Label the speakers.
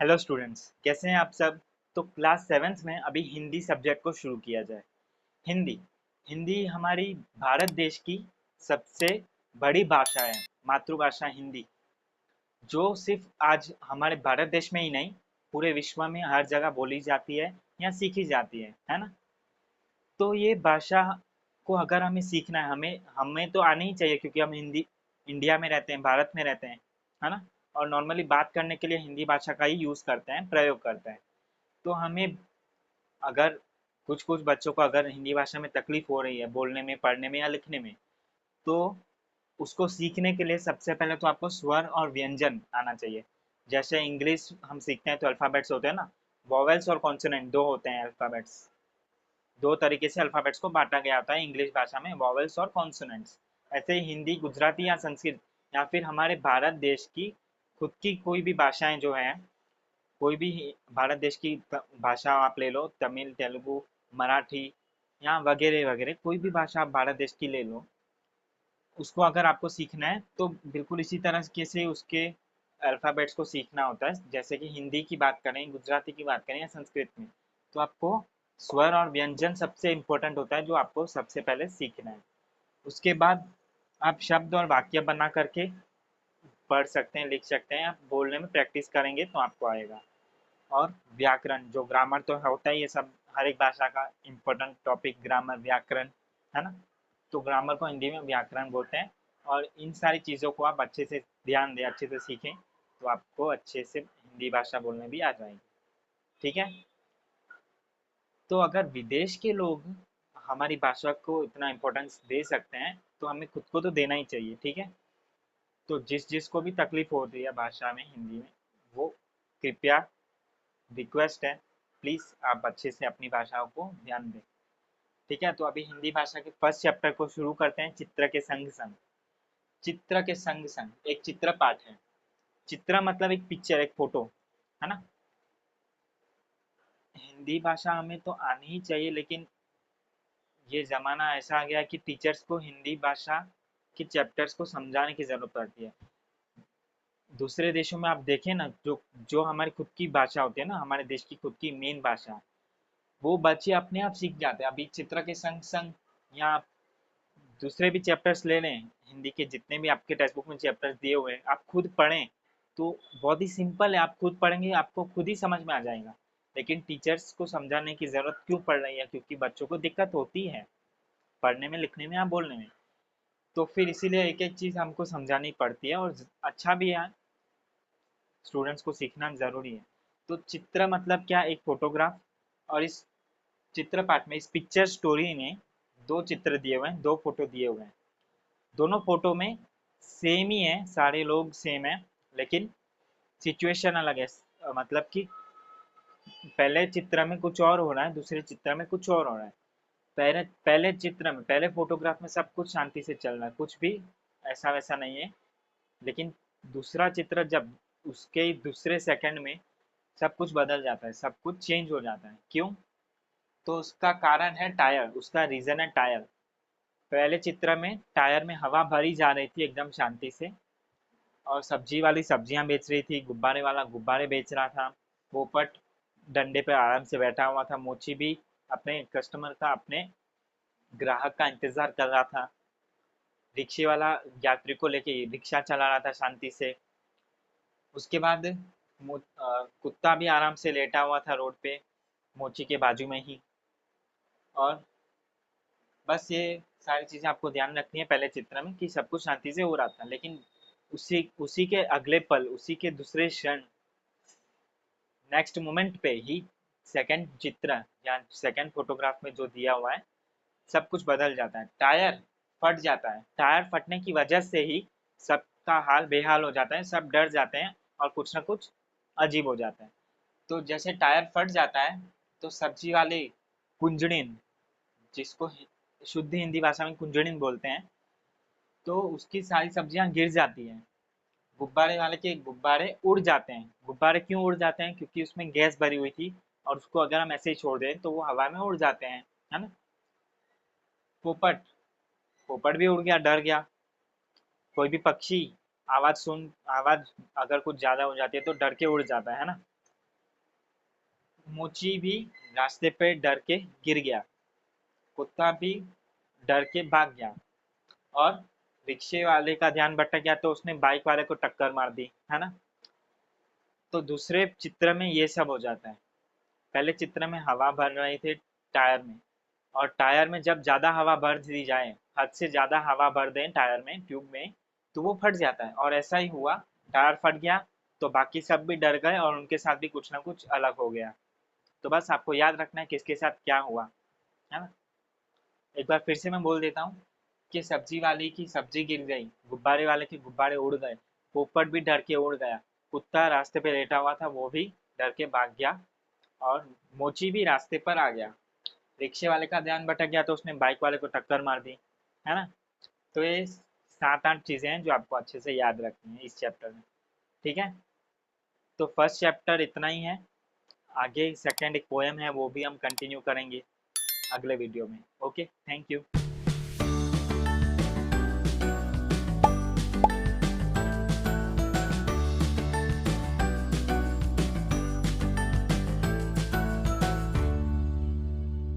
Speaker 1: Hello students, कैसे हैं आप सब। तो क्लास सेवेंथ में अभी हिंदी सब्जेक्ट को शुरू किया जाए। हिंदी हिंदी हमारी भारत देश की सबसे बड़ी भाषा है। मातृभाषा हिंदी, जो सिर्फ आज हमारे भारत देश में ही नहीं, पूरे विश्व में हर जगह बोली जाती है या सीखी जाती है ना। तो ये भाषा को अगर हमें सीखना है, हमें हमें तो आनी ही चाहिए, क्योंकि हम हिंदी इंडिया में रहते हैं, भारत में रहते हैं, है ना। और नॉर्मली बात करने के लिए हिंदी भाषा का ही यूज़ करते हैं, प्रयोग करते हैं। तो हमें, अगर कुछ कुछ बच्चों को अगर हिंदी भाषा में तकलीफ हो रही है बोलने में, पढ़ने में या लिखने में, तो उसको सीखने के लिए सबसे पहले तो आपको स्वर और व्यंजन आना चाहिए। जैसे इंग्लिश हम सीखते हैं तो अल्फ़ाबेट्स होते हैं ना, वॉवेल्स और कॉन्सोनेंट दो होते हैं अल्फ़ाबेट्स। दो तरीके से अल्फ़ाबेट्स को बांटा गया होता है इंग्लिश भाषा में, वॉवेल्स और कॉन्सोनेंट्स। ऐसे ही हिंदी, गुजराती या संस्कृत, या फिर हमारे भारत देश की खुद की कोई भी भाषाएं जो हैं, कोई भी भारत देश की भाषा आप ले लो, तमिल, तेलुगु, मराठी या वगैरह वगैरह, कोई भी भाषा आप भारत देश की ले लो, उसको अगर आपको सीखना है तो बिल्कुल इसी तरह से उसके अल्फ़ाबेट्स को सीखना होता है। जैसे कि हिंदी की बात करें, गुजराती की बात करें या संस्कृत में, तो आपको स्वर और व्यंजन सबसे इम्पोर्टेंट होता है, जो आपको सबसे पहले सीखना है। उसके बाद आप शब्द और वाक्य बना करके पढ़ सकते हैं, लिख सकते हैं। आप बोलने में प्रैक्टिस करेंगे तो आपको आएगा। और व्याकरण, जो ग्रामर तो होता ही है, सब हर एक भाषा का इम्पोर्टेंट टॉपिक ग्रामर, व्याकरण, है ना। तो ग्रामर को हिंदी में व्याकरण बोलते हैं। और इन सारी चीज़ों को आप अच्छे से ध्यान दें, अच्छे से सीखें, तो आपको अच्छे से हिंदी भाषा बोलने भी आ जाएगी। ठीक है। तो अगर विदेश के लोग हमारी भाषा को इतना इम्पोर्टेंस दे सकते हैं, तो हमें खुद को तो देना ही चाहिए। ठीक है। तो जिस जिसको भी तकलीफ हो रही है भाषा में, हिंदी में, वो कृपया, रिक्वेस्ट है, प्लीज़ आप अच्छे से अपनी भाषाओं को ध्यान दें। ठीक है। तो अभी हिंदी भाषा के फर्स्ट चैप्टर को शुरू करते हैं, चित्र के संग संग। चित्र के संग संग एक चित्र पाठ है। चित्र मतलब एक पिक्चर, एक फोटो, है ना। हिंदी भाषा हमें तो आनी ही चाहिए, लेकिन ये ज़माना ऐसा आ गया कि टीचर्स को हिंदी भाषा के चैप्टर्स को समझाने की ज़रूरत पड़ती है। दूसरे देशों में आप देखें ना, जो जो हमारी खुद की भाषा होती है ना, हमारे देश की खुद की मेन भाषा, वो बच्चे अपने आप सीख जाते हैं। अभी चित्र के संग संग, या आप दूसरे भी चैप्टर्स ले लें, हिंदी के जितने भी आपके टेक्स्ट बुक में चैप्टर्स दिए हुए हैं, आप खुद पढ़ें, तो बहुत ही सिंपल है। आप खुद पढ़ेंगे, आपको खुद ही समझ में आ जाएगा। लेकिन टीचर्स को समझाने की ज़रूरत क्यों पड़ रही है? क्योंकि बच्चों को दिक्कत होती है पढ़ने में, लिखने में या बोलने में। तो फिर इसीलिए एक एक चीज़ हमको समझानी पड़ती है, और अच्छा भी है, स्टूडेंट्स को सीखना ज़रूरी है। तो चित्र मतलब क्या? एक फोटोग्राफ। और इस चित्र पाठ में, इस पिक्चर स्टोरी में, दो चित्र दिए हुए हैं, दो फोटो दिए हुए हैं। दोनों फोटो में सेम ही है, सारे लोग सेम है, लेकिन सिचुएशन अलग है। मतलब कि पहले चित्र में कुछ और हो रहा है, दूसरे चित्र में कुछ और हो रहा है। पहले पहले चित्र में, पहले फोटोग्राफ में सब कुछ शांति से चल रहा है, कुछ भी ऐसा वैसा नहीं है। लेकिन दूसरा चित्र जब, उसके दूसरे सेकंड में सब कुछ बदल जाता है, सब कुछ चेंज हो जाता है। क्यों? तो उसका कारण है टायर, उसका रीज़न है टायर। पहले चित्र में टायर में हवा भरी जा रही थी एकदम शांति से, और सब्जी वाली सब्जियां बेच रही थी, गुब्बारे वाला गुब्बारे बेच रहा था, पोपट डंडे पे आराम से बैठा हुआ था, मोची भी अपने कस्टमर का, अपने ग्राहक का इंतजार कर रहा था, रिक्शे वाला यात्री को लेके रिक्शा चला रहा था शांति से। उसके बाद कुत्ता भी आराम से लेटा हुआ था रोड पे, मोची के बाजू में ही। और बस ये सारी चीज़ें आपको ध्यान रखनी है पहले चित्र में, कि सब कुछ शांति से हो रहा था। लेकिन उसी उसी के अगले पल, उसी के दूसरे क्षण, नेक्स्ट मोमेंट पे ही, सेकंड चित्र या सेकंड फोटोग्राफ में जो दिया हुआ है, सब कुछ बदल जाता है। टायर फट जाता है। टायर फटने की वजह से ही सबका हाल बेहाल हो जाता है, सब डर जाते हैं और कुछ ना कुछ अजीब हो जाता है। तो जैसे टायर फट जाता है, तो सब्जी वाले कुंजड़िन, जिसको शुद्ध हिंदी भाषा में कुंजड़िन बोलते हैं, तो उसकी सारी सब्जियां गिर जाती हैं। गुब्बारे वाले के गुब्बारे उड़ जाते हैं। गुब्बारे क्यों उड़ जाते हैं? क्योंकि उसमें गैस भरी हुई थी, और उसको अगर हम ऐसे ही छोड़ दें तो वो हवा में उड़ जाते हैं, है ना। पोपट पोपट भी उड़ गया, डर गया। कोई भी पक्षी आवाज़ अगर कुछ ज़्यादा हो जाती है तो डर के उड़ जाता है ना। मोची भी रास्ते पे डर के गिर गया, कुत्ता भी डर के भाग गया, और रिक्शे वाले का ध्यान भटक गया तो उसने बाइक वाले को टक्कर मार दी, है ना। तो दूसरे चित्र में ये सब हो जाता है। पहले चित्र में हवा भर रही थी टायर में, और टायर में जब ज़्यादा हवा भर दी जाए, हद से ज़्यादा हवा भर दें टायर में, ट्यूब में, तो वो फट जाता है, और ऐसा ही हुआ। टायर फट गया तो बाकी सब भी डर गए और उनके साथ भी कुछ ना कुछ अलग हो गया। तो बस आपको याद रखना है किसके साथ क्या हुआ, है ना। एक बार फिर से मैं बोल देता हूँ कि सब्जी वाले की सब्जी गिर गई, गुब्बारे वाले के गुब्बारे उड़ गए, पोपट भी डर के उड़ गया, कुत्ता रास्ते पे लेटा हुआ था वो भी डर के भाग गया, और मोची भी रास्ते पर आ गया। रिक्शे वाले का ध्यान भटक गया तो उसने बाइक वाले को टक्कर मार दी, है ना। तो ये 7-8 चीज़ें हैं जो आपको अच्छे से याद रखनी है इस चैप्टर में, ठीक है। तो फर्स्ट चैप्टर इतना ही है। आगे सेकंड एक पोएम है, वो भी हम कंटिन्यू करेंगे अगले वीडियो में। Okay, thank you.